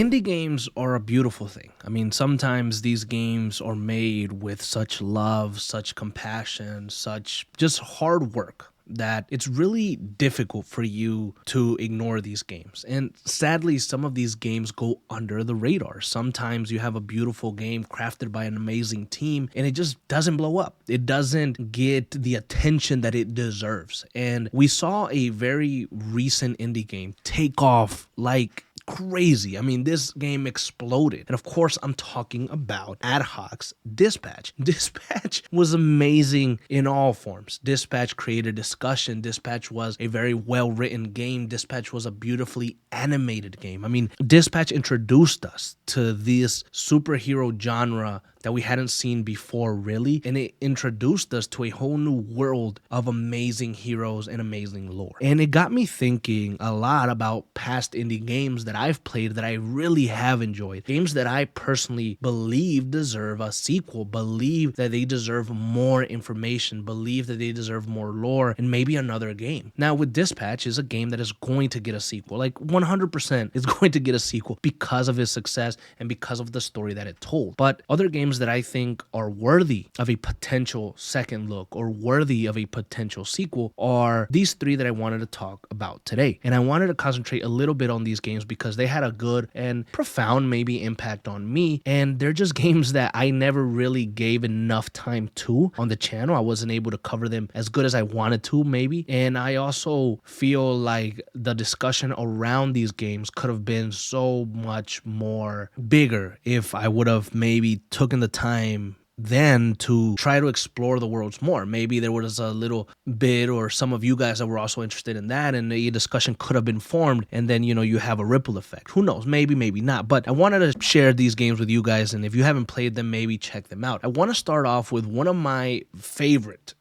Indie games are a beautiful thing. I mean, sometimes these games are made with such love, such compassion, such just hard work that it's really difficult for you to ignore these games. And sadly, some of these games go under the radar. Sometimes you have a beautiful game crafted by an amazing team and it just doesn't blow up. It doesn't get the attention that it deserves. And we saw a very recent indie game take off like crazy. I mean, this game exploded. And of course, I'm talking about Adhoc's Dispatch. Dispatch was amazing in all forms. Dispatch created discussion. Dispatch was a very well-written game. Dispatch was a beautifully animated game. I mean, Dispatch introduced us to this superhero genre that we hadn't seen before, really, and it introduced us to a whole new world of amazing heroes and amazing lore. And it got me thinking a lot about past indie games that I've played that I really have enjoyed. Games that I personally believe deserve a sequel, believe that they deserve more information, believe that they deserve more lore, and maybe another game. Now, with Dispatch is a game that is going to get a sequel, like 100% is going to get a sequel because of its success and because of the story that it told. But other games that I think are worthy of a potential second look or worthy of a potential sequel are these three that I wanted to talk about today. And I wanted to concentrate a little bit on these games because they had a good and profound maybe impact on me. And they're just games that I never really gave enough time to on the channel. I wasn't able to cover them as good as I wanted to maybe. And I also feel like the discussion around these games could have been so much more bigger if I would have maybe taken the time then to try to explore the worlds more. Maybe there was a little bit or some of you guys that were also interested in that and the discussion could have been formed and then, you have a ripple effect. Who knows? Maybe, maybe not. But I wanted to share these games with you guys, and if you haven't played them, maybe check them out. I want to start off with one of my favorite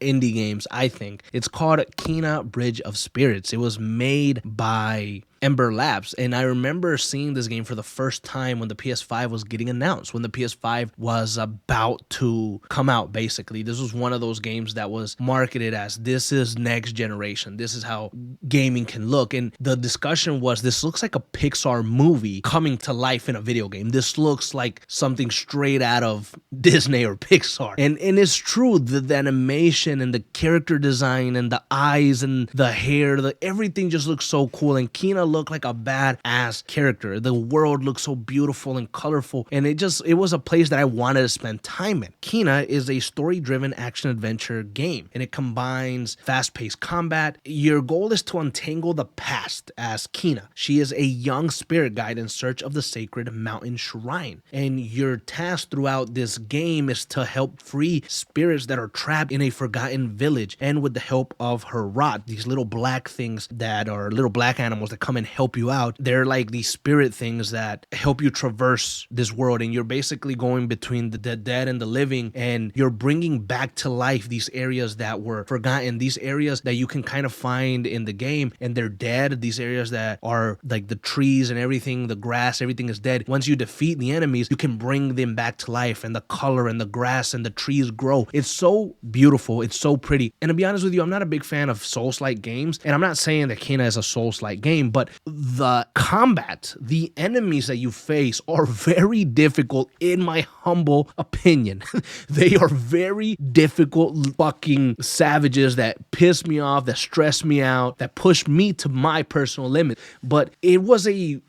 indie games, I think. It's called Kena Bridge of Spirits. It was made by Ember Labs, and I remember seeing this game for the first time when the PS5 was getting announced, when the PS5 was about to come out, basically. This was one of those games that was marketed as, this is next generation, this is how gaming can look, and the discussion was, this looks like a Pixar movie coming to life in a video game. This looks like something straight out of Disney or Pixar, and it's true, the animation and the character design and the eyes and the hair, everything just looks so cool, and Kena look like a badass character. The world looks so beautiful and colorful, and it was a place that I wanted to spend time in. Kena is a story-driven action-adventure game, and it combines fast-paced combat. Your goal is to untangle the past as Kena. She is a young spirit guide in search of the sacred mountain shrine, and your task throughout this game is to help free spirits that are trapped in a forgotten village, and with the help of her rod, these little black things that are little black animals that come and help you out. They're like these spirit things that help you traverse this world, and you're basically going between the dead and the living, and you're bringing back to life these areas that were forgotten, these areas that you can kind of find in the game and they're dead, these areas that are like the trees and everything, the grass, everything is dead. Once you defeat the enemies, you can bring them back to life, and the color and the grass and the trees grow. It's so beautiful, it's so pretty. And to be honest with you, I'm not a big fan of Souls-like games, and I'm not saying that Kena is a Souls-like game, but the combat, the enemies that you face are very difficult in my humble opinion. They are very difficult fucking savages that piss me off, that stress me out, that push me to my personal limit. But it was a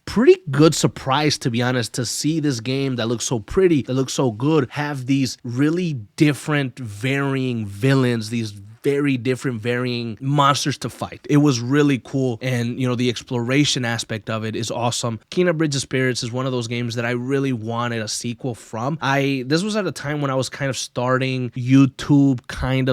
pretty good surprise, to be honest, to see this game that looks so pretty, that looks so good, have these really different varying villains, these very different varying monsters to fight. It was really cool, and the exploration aspect of it is awesome. Kena Bridge of Spirits is one of those games that I really wanted a sequel from. This was at a time when I was kind of starting YouTube,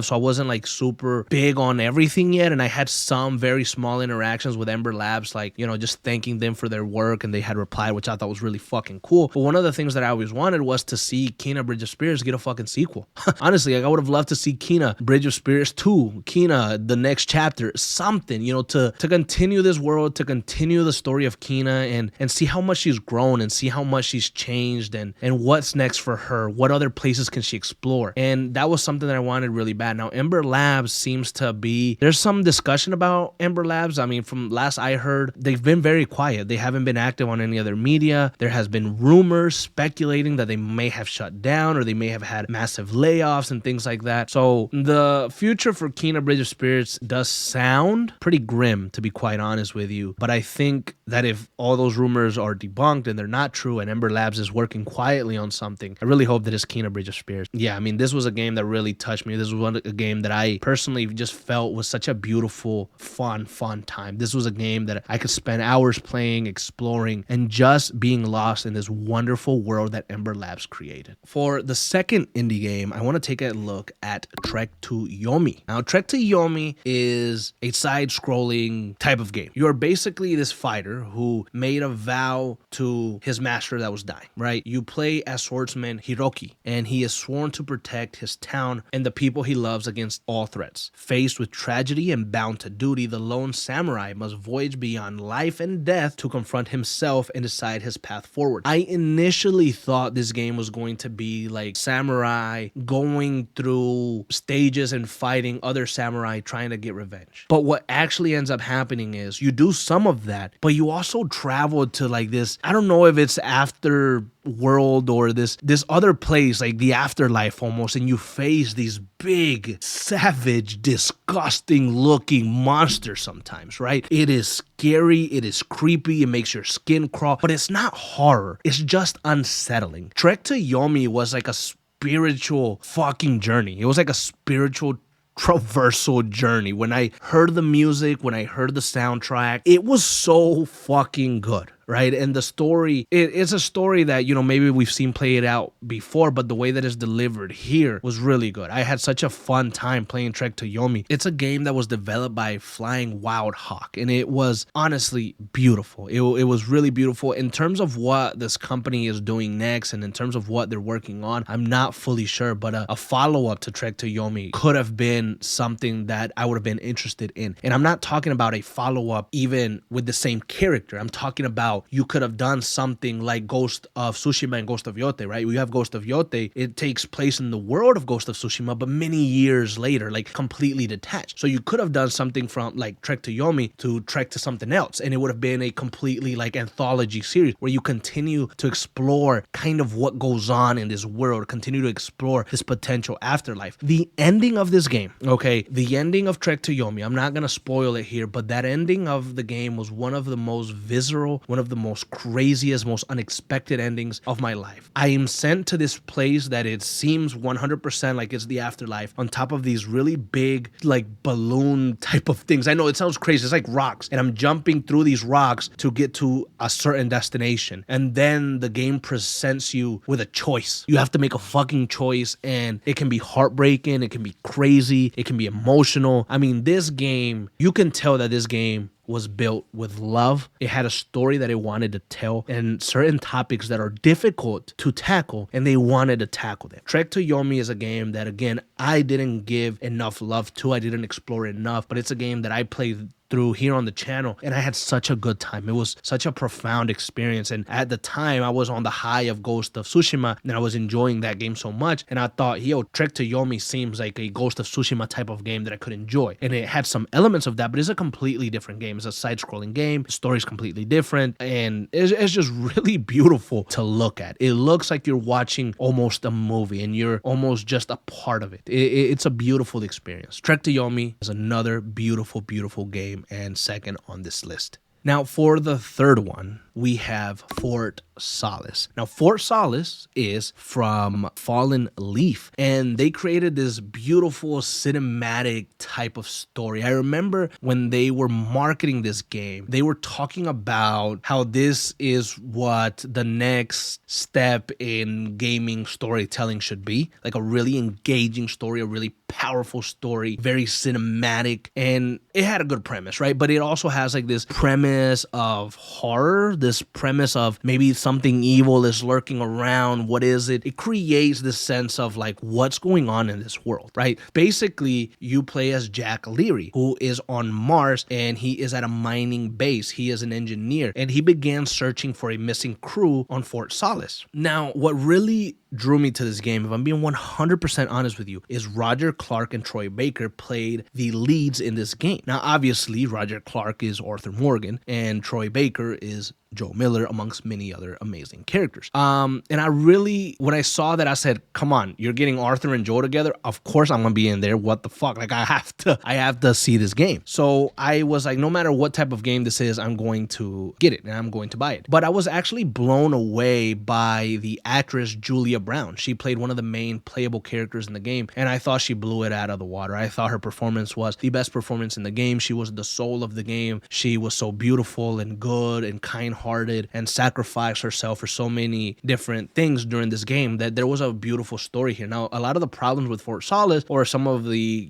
so I wasn't like super big on everything yet, and I had some very small interactions with Ember Labs, like just thanking them for their work, and they had replied, which I thought was really fucking cool. But one of the things that I always wanted was to see Kena Bridge of Spirits get a fucking sequel. Honestly, like, I would have loved to see Kena Bridge of Spirits 2, Kina, the next chapter, something, to continue this world, to continue the story of Kina and see how much she's grown and see how much she's changed and what's next for her. What other places can she explore? And that was something that I wanted really bad. Now, Ember Labs seems to be, there's some discussion about Ember Labs. I mean, from last I heard, they've been very quiet. They haven't been active on any other media. There has been rumors speculating that they may have shut down or they may have had massive layoffs and things like that. So the future for Kina Bridge of Spirits does sound pretty grim, to be quite honest with you. But I think that if all those rumors are debunked and they're not true and Ember Labs is working quietly on something, I really hope that it's Kina Bridge of Spirits. Yeah, I mean, this was a game that really touched me. This was a game that I personally just felt was such a beautiful, fun time. This was a game that I could spend hours playing, exploring, and just being lost in this wonderful world that Ember Labs created. For the second indie game, I want to take a look at Trek to Yomi. Now, Trek to Yomi is a side-scrolling type of game. You're basically this fighter who made a vow to his master that was dying, right? You play as swordsman Hiroki, and he is sworn to protect his town and the people he loves against all threats. Faced with tragedy and bound to duty, the lone samurai must voyage beyond life and death to confront himself and decide his path forward. I initially thought this game was going to be like samurai going through stages and fighting other samurai trying to get revenge. But what actually ends up happening is you do some of that, but you also travel to like this, I don't know if it's after world or this other place, like the afterlife almost, and you face these big, savage, disgusting looking monsters sometimes, right? It is scary, it is creepy, it makes your skin crawl, but it's not horror, it's just unsettling. Trek to Yomi was like a spiritual fucking journey. It was like a spiritual traversal journey. When I heard the music, when I heard the soundtrack, it was so fucking good. Right. And the story, it's a story that, maybe we've seen play it out before, but the way that it's delivered here was really good. I had such a fun time playing Trek to Yomi. It's a game that was developed by Flying Wild Hawk, and it was honestly beautiful. It was really beautiful. In terms of what this company is doing next and in terms of what they're working on, I'm not fully sure, but a follow-up to Trek to Yomi could have been something that I would have been interested in. And I'm not talking about a follow-up even with the same character. I'm talking about you could have done something like Ghost of Tsushima and Ghost of Yote, right? We have Ghost of Yote. It takes place in the world of Ghost of Tsushima, but many years later, like completely detached. So you could have done something from like Trek to Yomi to Trek to something else, and it would have been a completely like anthology series where you continue to explore kind of what goes on in this world, continue to explore this potential afterlife. The ending of this game, okay, the ending of Trek to Yomi, I'm not going to spoil it here, but that ending of the game was one of the most visceral, one of the most craziest, most unexpected endings of my life. I am sent to this place that it seems 100% like it's the afterlife on top of these really big, like balloon type of things. I know it sounds crazy. It's like rocks, and I'm jumping through these rocks to get to a certain destination. And then the game presents you with a choice. You have to make a fucking choice, and it can be heartbreaking, it can be crazy, it can be emotional. I mean, this game, you can tell that this game was built with love. It had a story that it wanted to tell and certain topics that are difficult to tackle, and they wanted to tackle them. Trek to Yomi is a game that, again, I didn't give enough love to. I didn't explore it enough, but it's a game that I played through here on the channel, and I had such a good time. It was such a profound experience, and at the time I was on the high of Ghost of Tsushima, and I was enjoying that game so much, and I thought, yo, Trek to Yomi seems like a Ghost of Tsushima type of game that I could enjoy, and it had some elements of that, but it's a completely different game. It's a side-scrolling game, the story's completely different, and it's just really beautiful to look at. It looks like you're watching almost a movie, and you're almost just a part of it. It's a beautiful experience. Trek to Yomi is another beautiful, beautiful game, and second on this list. Now, for the third one, we have Fort Solace. Now, Fort Solace is from Fallen Leaf, and they created this beautiful cinematic type of story. I remember when they were marketing this game, they were talking about how this is what the next step in gaming storytelling should be, like a really engaging story, a really powerful story, very cinematic, and it had a good premise, right? But it also has like this premise of horror this premise of maybe something evil is lurking around. What is it? It creates this sense of like what's going on in this world, right? Basically, you play as Jack Leary, who is on Mars and he is at a mining base. He is an engineer and he began searching for a missing crew on Fort Solace. Now, what really drew me to this game, if I'm being 100% honest with you, is Roger Clark and Troy Baker played the leads in this game. Now, obviously, Roger Clark is Arthur Morgan and Troy Baker is Joe Miller, amongst many other amazing characters. And I really, when I saw that, I said, come on, you're getting Arthur and Joe together. Of course I'm gonna be in there. What the fuck? Like I have to see this game. So I was like, no matter what type of game this is, I'm going to get it and I'm going to buy it. But I was actually blown away by the actress Julia Brown. She played one of the main playable characters in the game, and I thought she blew it out of the water. I thought her performance was the best performance in the game. She was the soul of the game. She was so beautiful and good and kind-hearted and sacrificed herself for so many different things during this game that there was a beautiful story here. Now, a lot of the problems with Fort Solace, or some of the,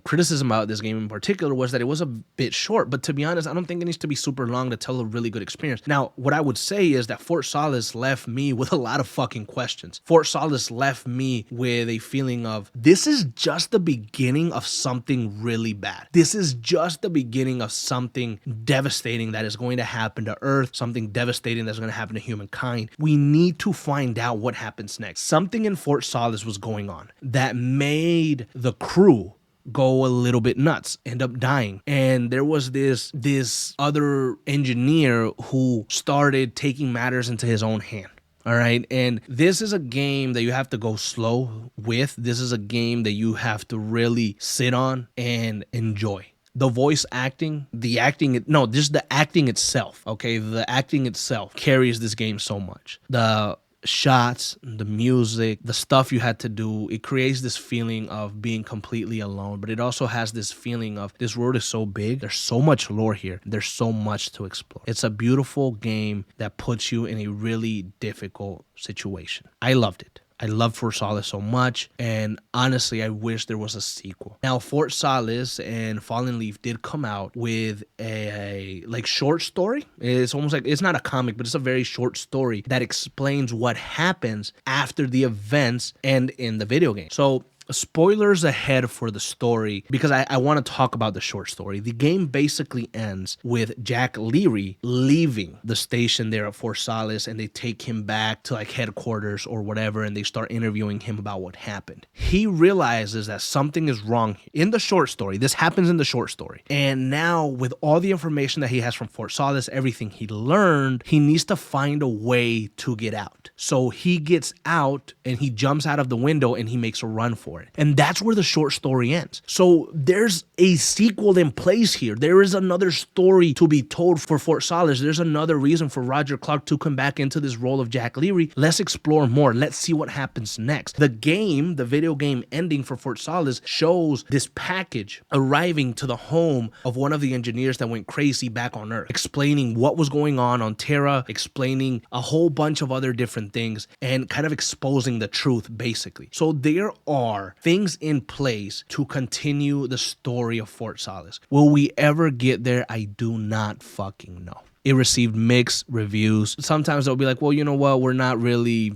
criticism about this game in particular, was that it was a bit short. But to be honest, I don't think it needs to be super long to tell a really good experience. Now, what I would say is that Fort Solace left me with a lot of fucking questions. Fort Solace left me with a feeling of, this is just the beginning of something really bad. This is just the beginning of something devastating that is going to happen to Earth, something devastating that's going to happen to humankind. We need to find out what happens next. Something in Fort Solace was going on that made the crew go a little bit nuts, end up dying. And there was this other engineer who started taking matters into his own hand. All right. And this is a game that you have to go slow with. This is a game that you have to really sit on and enjoy. The voice acting, the acting itself, okay? The acting itself carries this game so much. The shots, the music, the stuff you had to do, it creates this feeling of being completely alone, but it also has this feeling of this world is so big, there's so much lore here, there's so much to explore. It's a beautiful game that puts you in a really difficult situation. I loved it. I love Fort Solace so much, and honestly, I wish there was a sequel. Now, Fort Solace and Fallen Leaf did come out with a short story. It's almost like, it's not a comic, but it's a very short story that explains what happens after the events and in the video game. So, spoilers ahead for the story, because I want to talk about the short story. The game basically ends with Jack Leary leaving the station there at Fort Solace, and they take him back to like headquarters or whatever, and they start interviewing him about what happened. He realizes that something is wrong in the short story. This happens in the short story. And now, with all the information that he has from Fort Solace, everything he learned, he needs to find a way to get out. So he gets out and he jumps out of the window and he makes a run for it. And that's where the short story ends. So there's a sequel in place here. There is another story to be told for Fort Solace. There's another reason for Roger Clark to come back into this role of Jack Leary. Let's explore more. Let's see what happens next. The game, the video game ending for Fort Solace, shows this package arriving to the home of one of the engineers that went crazy back on Earth, explaining what was going on Terra, explaining a whole bunch of other different things, and kind of exposing the truth, basically. So there are things in place to continue the story of Fort Solace. Will we ever get there? I do not fucking know. It received mixed reviews. Sometimes they'll be like, well, you know what? We're not really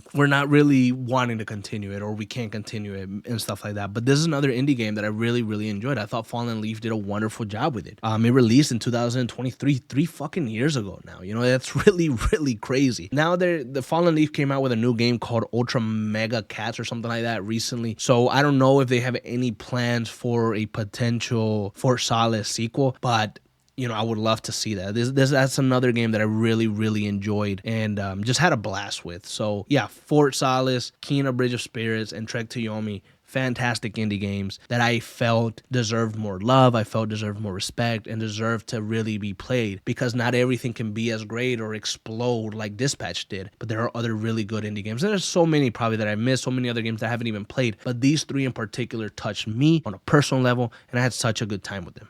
wanting to continue it, or we can't continue it and stuff like that. But this is another indie game that I really, really enjoyed. I thought Fallen Leaf did a wonderful job with it. It released in 2023, 3 fucking years ago now. You know, that's really, really crazy. Now the Fallen Leaf came out with a new game called Ultra Mega Cats or something like that recently. So I don't know if they have any plans for a potential Fort Solace sequel, but you know, I would love to see that. That's another game that I really, really enjoyed and just had a blast with. So yeah, Fort Solace, Kena Bridge of Spirits, and Trek to Yomi, fantastic indie games that I felt deserved more love, I felt deserved more respect, and deserved to really be played, because not everything can be as great or explode like Dispatch did, but there are other really good indie games. And there's so many probably that I missed, so many other games that I haven't even played, but these three in particular touched me on a personal level, and I had such a good time with them.